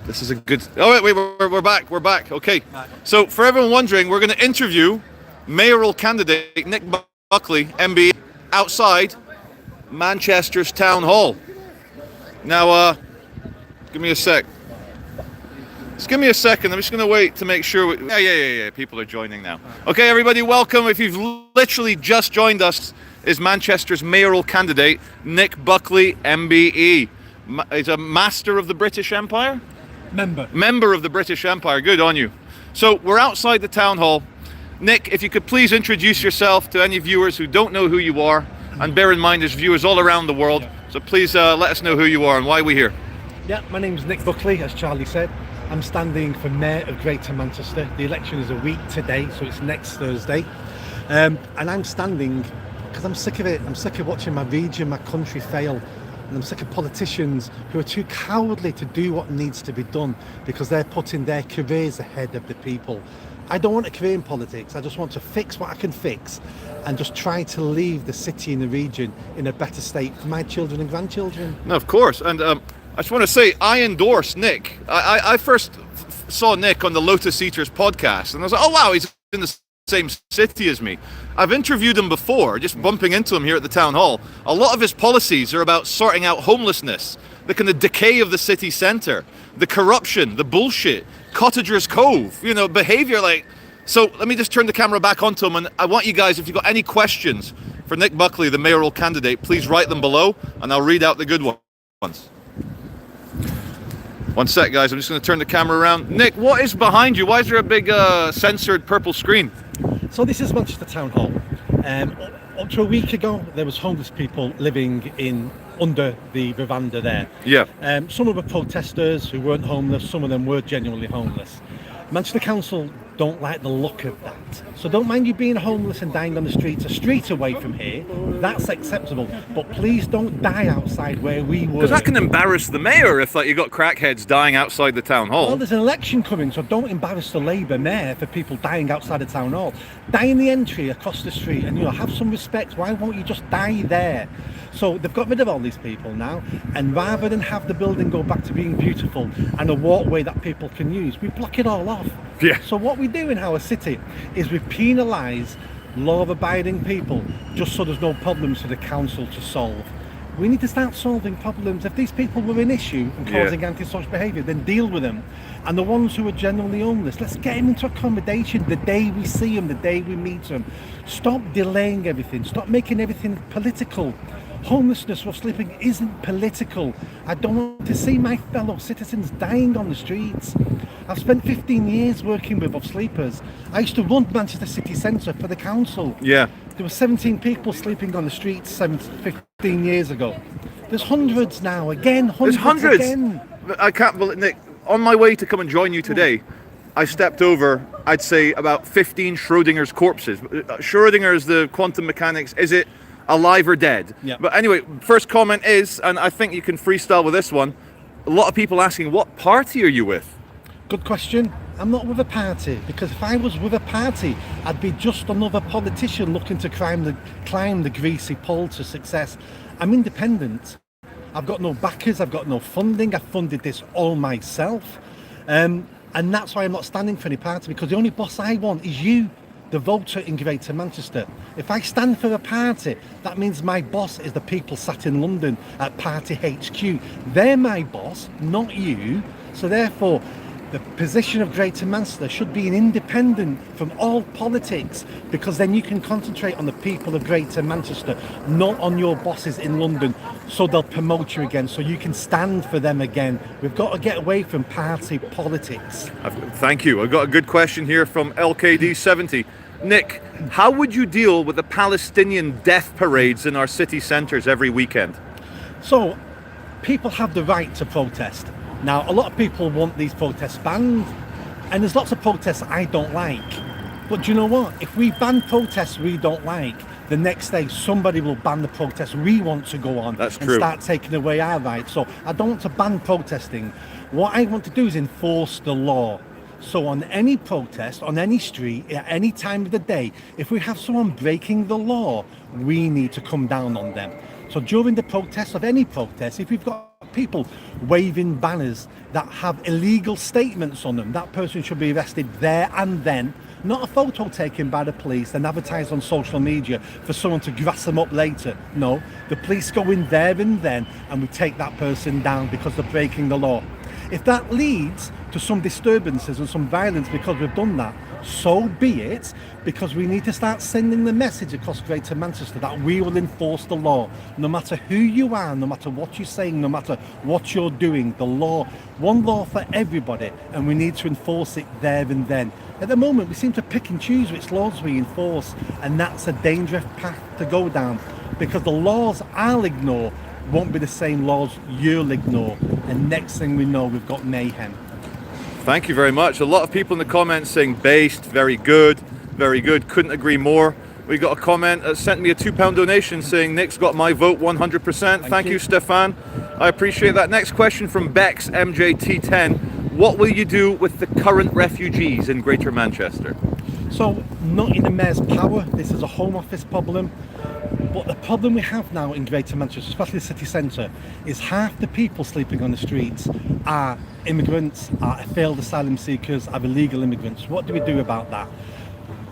This is a good... Oh, wait, we're back. We're back. Okay. So, for everyone wondering, we're going to interview mayoral candidate Nick Buckley, MBE, outside Manchester's Town Hall. Now, give me a sec. Just give me a second. I'm just going to wait to make sure... Yeah. People are joining now. Okay, everybody, welcome. If you've literally just joined us, is Manchester's mayoral candidate, Nick Buckley, MBE. He's a master of the British Empire? Member of the British Empire. Good on you. So we're outside the town hall. Nick, if you could please introduce yourself to any viewers who don't know who you are, and bear in mind there's viewers all around the world, so please let us know who you are and why we're here. Yeah, my name's Nick Buckley, as Charlie said. I'm standing for Mayor of Greater Manchester. The election is a week today, so it's next Thursday. And I'm standing because I'm sick of it. I'm sick of watching my region, my country fail. And I'm sick of politicians who are too cowardly to do what needs to be done because they're putting their careers ahead of the people. I don't want a career in politics. I just want to fix what I can fix and just try to leave the city and the region in a better state for my children and grandchildren. No, of course. And I just want to say, I endorse Nick. I first saw Nick on the Lotus Eaters podcast, and I was like, oh, wow, he's in the same city as me. I've interviewed him before, just bumping into him here at the town hall. A lot of his policies are about sorting out homelessness, the kind of decay of the city centre, the corruption, the bullshit, Cottagers Cove, behaviour like... So let me just turn the camera back onto him, and I want you guys, if you've got any questions for Nick Buckley, the mayoral candidate, please write them below, and I'll read out the good ones. One sec, guys, I'm just going to turn the camera around. Nick, what is behind you? Why is there a big censored purple screen? So this is Manchester Town Hall. Up to a week ago, there was homeless people living under the veranda there. Yeah. Some of them were protesters who weren't homeless. Some of them were genuinely homeless. Manchester Council don't like the look of that. So don't mind you being homeless and dying on the streets, a street away from here, that's acceptable. But please don't die outside where we were. Because that can embarrass the mayor if you got crackheads dying outside the town hall. Well, there's an election coming, so don't embarrass the Labour mayor for people dying outside the town hall. Die in the entry across the street and have some respect. Why won't you just die there? So they've got rid of all these people now, and rather than have the building go back to being beautiful and a walkway that people can use, we block it all off. Yeah. So what we do in our city is we penalise law-abiding people just so there's no problems for the council to solve. We need to start solving problems. If these people were an issue and causing antisocial behaviour, then deal with them. And the ones who are genuinely homeless, let's get them into accommodation the day we see them, the day we meet them. Stop delaying everything. Stop making everything political. Homelessness or sleeping isn't political. I don't want to see my fellow citizens dying on the streets. I've spent 15 years working with sleepers. I used to run Manchester City Centre for the council. Yeah. There were 17 people sleeping on the streets 15 years ago. There's hundreds now, again, hundreds again. I can't believe, Nick, on my way to come and join you today, I stepped over, I'd say, about 15 Schrodinger's corpses. Schrodinger is the quantum mechanics. Is it alive or dead? Yeah. But anyway, first comment is, and I think you can freestyle with this one, a lot of people asking, what party are you with? Good question. I'm not with a party, because if I was with a party, I'd be just another politician looking to climb the greasy pole to success. I'm independent. I've got no backers, I've got no funding, I've funded this all myself. And that's why I'm not standing for any party, because the only boss I want is you, the voter in Greater Manchester. If I stand for a party, that means my boss is the people sat in London at Party HQ. They're my boss, not you. So therefore, the position of Greater Manchester should be an independent from all politics, because then you can concentrate on the people of Greater Manchester, not on your bosses in London, so they'll promote you again, so you can stand for them again. We've got to get away from party politics. Thank you. I've got a good question here from LKD70. Nick, how would you deal with the Palestinian death parades in our city centres every weekend? So, people have the right to protest. Now, a lot of people want these protests banned, and there's lots of protests I don't like. But do you know what? If we ban protests we don't like, the next day somebody will ban the protests we want to go on. That's and true. Start taking away our rights. So I don't want to ban protesting. What I want to do is enforce the law. So on any protest, on any street, at any time of the day, if we have someone breaking the law, we need to come down on them. So during the protest of any protest, if we've got people waving banners that have illegal statements on them, that person should be arrested there and then. Not a photo taken by the police and advertised on social media for someone to grass them up later. No, the police go in there and then and we take that person down because they're breaking the law. If that leads to some disturbances and some violence because we've done that, so be it, because we need to start sending the message across Greater Manchester that we will enforce the law. No matter who you are, no matter what you're saying, no matter what you're doing, the law, one law for everybody, and we need to enforce it there and then. At the moment, we seem to pick and choose which laws we enforce, and that's a dangerous path to go down, because the laws I'll ignore won't be the same laws you'll ignore, and next thing we know, we've got mayhem. Thank you very much. A lot of people in the comments saying based, very good, couldn't agree more. We got a comment that sent me a £2 donation saying Nick's got my vote 100%. Thank you, Stefan. I appreciate that. Next question from Bex MJT10. What will you do with the current refugees in Greater Manchester? So, not in the Mayor's power, this is a Home Office problem. But the problem we have now in Greater Manchester, especially the city centre, is half the people sleeping on the streets are immigrants, are failed asylum seekers, are illegal immigrants. What do we do about that?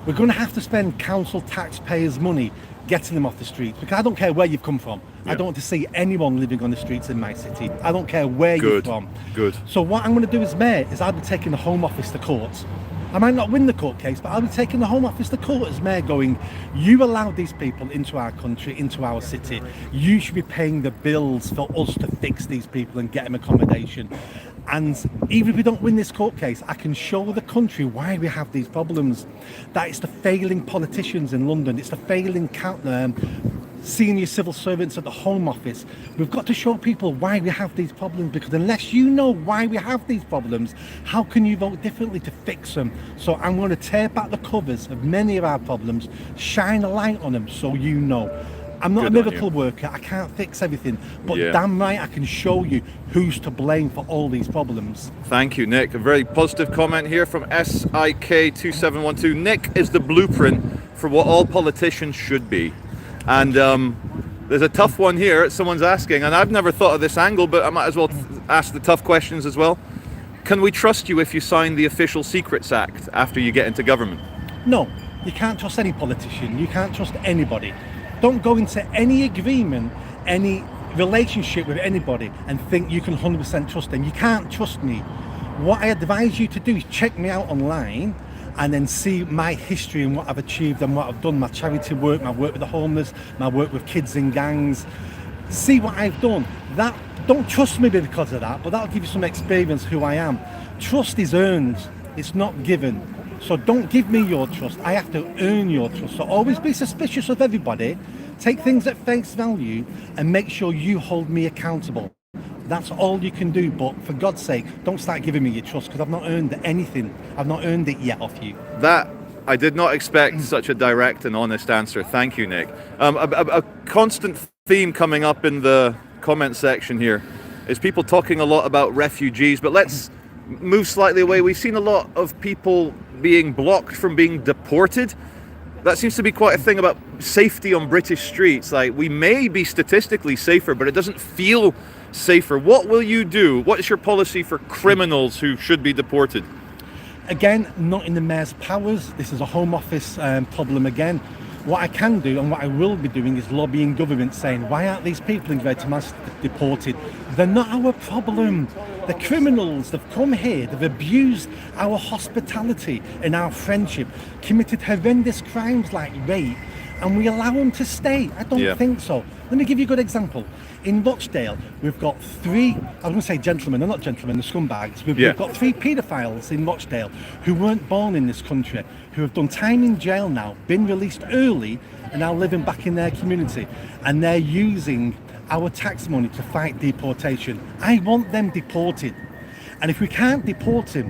We're going to have to spend council taxpayers' money getting them off the streets, because I don't care where you've come from. Yeah. I don't want to see anyone living on the streets in my city. I don't care where you're from. Good. So what I'm going to do as Mayor is I'll be taking the Home Office to court. I might not win the court case, but I'll be taking the Home Office to court as Mayor going, you allowed these people into our country, into our city. You should be paying the bills for us to fix these people and get them accommodation. And even if we don't win this court case, I can show the country why we have these problems. That it's the failing politicians in London, it's the failing senior civil servants at the Home Office. We've got to show people why we have these problems, because unless you know why we have these problems, how can you vote differently to fix them? So I'm going to tear back the covers of many of our problems, shine a light on them so you know. I'm not a miracle worker, I can't fix everything, but damn right I can show you who's to blame for all these problems. Thank you, Nick. A very positive comment here from SIK2712. Nick is the blueprint for what all politicians should be. And there's a tough one here, someone's asking, and I've never thought of this angle, but I might as well ask the tough questions as well. Can we trust you if you sign the Official Secrets Act after you get into government? No, you can't trust any politician, you can't trust anybody. Don't go into any agreement, any relationship with anybody and think you can 100% trust them. You can't trust me. What I advise you to do is check me out online and then see my history and what I've achieved and what I've done, my charity work, my work with the homeless, my work with kids in gangs. See what I've done. That, don't trust me because of that, but that'll give you some experience who I am. Trust is earned, it's not given. So don't give me your trust, I have to earn your trust. So always be suspicious of everybody, take things at face value and make sure you hold me accountable. That's all you can do, but for God's sake, don't start giving me your trust, because I've not earned anything. I've not earned it yet off you. That, I did not expect such a direct and honest answer. Thank you, Nick. A constant theme coming up in the comment section here is people talking a lot about refugees, but let's move slightly away. We've seen a lot of people being blocked from being deported. That seems to be quite a thing about safety on British streets. Like, we may be statistically safer, but it doesn't feel safer. What will you do? What is your policy for criminals who should be deported? Again, not in the Mayor's powers. This is a Home Office problem again. What I can do and what I will be doing is lobbying government, saying, why aren't these people in Greater Manchester deported? They're not our problem. The criminals, they've come here, they've abused our hospitality and our friendship, committed horrendous crimes like rape, and we allow them to stay. I don't think so. Let me give you a good example. In Rochdale, we've got three, I was going to say gentlemen, they're not gentlemen, they're scumbags. We've got three paedophiles in Rochdale who weren't born in this country, who have done time in jail now, been released early, and now living back in their community. And they're using our tax money to fight deportation. I want them deported. And if we can't deported,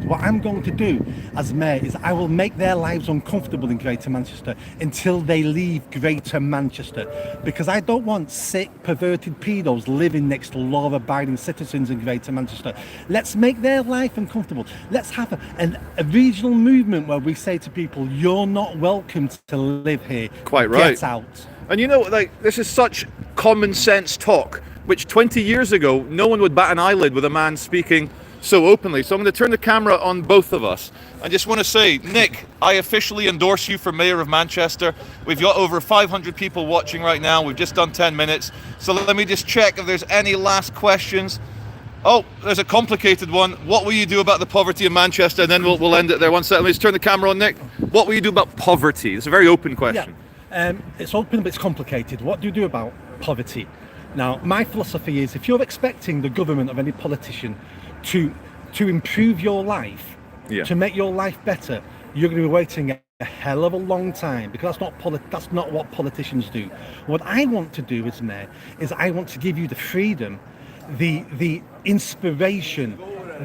what I'm going to do as Mayor is I will make their lives uncomfortable in Greater Manchester until they leave Greater Manchester. Because I don't want sick, perverted pedos living next to law-abiding citizens in Greater Manchester. Let's make their life uncomfortable. Let's have a regional movement where we say to people, you're not welcome to live here. Quite right. Get out. And you know, like, this is such common sense talk. which 20 years ago, no one would bat an eyelid with a man speaking so openly. So I'm going to turn the camera on both of us. I just want to say, Nick, I officially endorse you for Mayor of Manchester. We've got over 500 people watching right now. We've just done 10 minutes. So let me just check if there's any last questions. Oh, there's a complicated one. What will you do about the poverty in Manchester? And then we'll end it there. One second. Let me just turn the camera on, Nick. What will you do about poverty? It's a very open question. Yeah. It's open, but it's complicated. What do you do about poverty? Now, my philosophy is, if you're expecting the government of any politician to improve your life, to make your life better, you're going to be waiting a hell of a long time, because that's not what politicians do. What I want to do as mayor is I want to give you the freedom, the inspiration,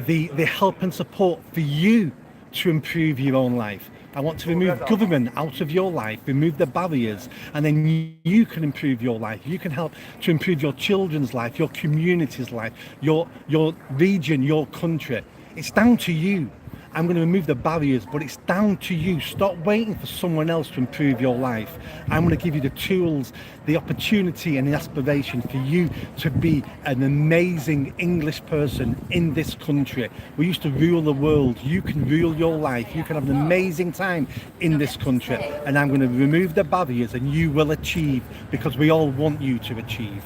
the help and support for you to improve your own life. I want to remove government out of your life, remove the barriers, and then you can improve your life. You can help to improve your children's life, your community's life, your region, your country. It's down to you. I'm going to remove the barriers, but it's down to you. Stop waiting for someone else to improve your life. I'm going to give you the tools, the opportunity and the aspiration for you to be an amazing English person in this country. We used to rule the world. You can rule your life. You can have an amazing time in this country. And I'm going to remove the barriers, and you will achieve, because we all want you to achieve.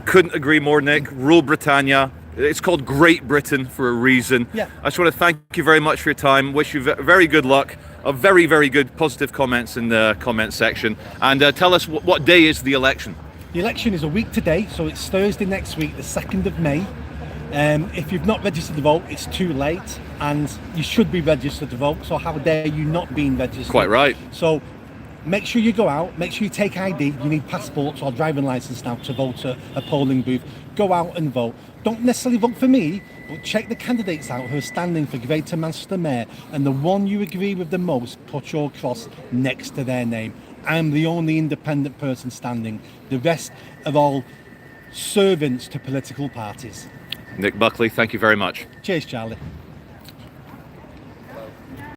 Couldn't agree more, Nick. Rule Britannia. It's called Great Britain for a reason. Yeah. I just want to thank you very much for your time. Wish you very good luck. Very, very good positive comments in the comment section. And tell us what day is the election? The election is a week today, so it's Thursday next week, the 2nd of May. If you've not registered to vote, it's too late, and you should be registered to vote. So how dare you not being registered? Quite right. So make sure you go out, make sure you take ID. You need passports or driving license now to vote at a polling booth. Go out and vote. Don't necessarily vote for me, but check the candidates out who are standing for Greater Manchester Mayor, and the one you agree with the most, put your cross next to their name. I'm the only independent person standing. The rest are all servants to political parties. Nick Buckley, thank you very much. Cheers, Charlie.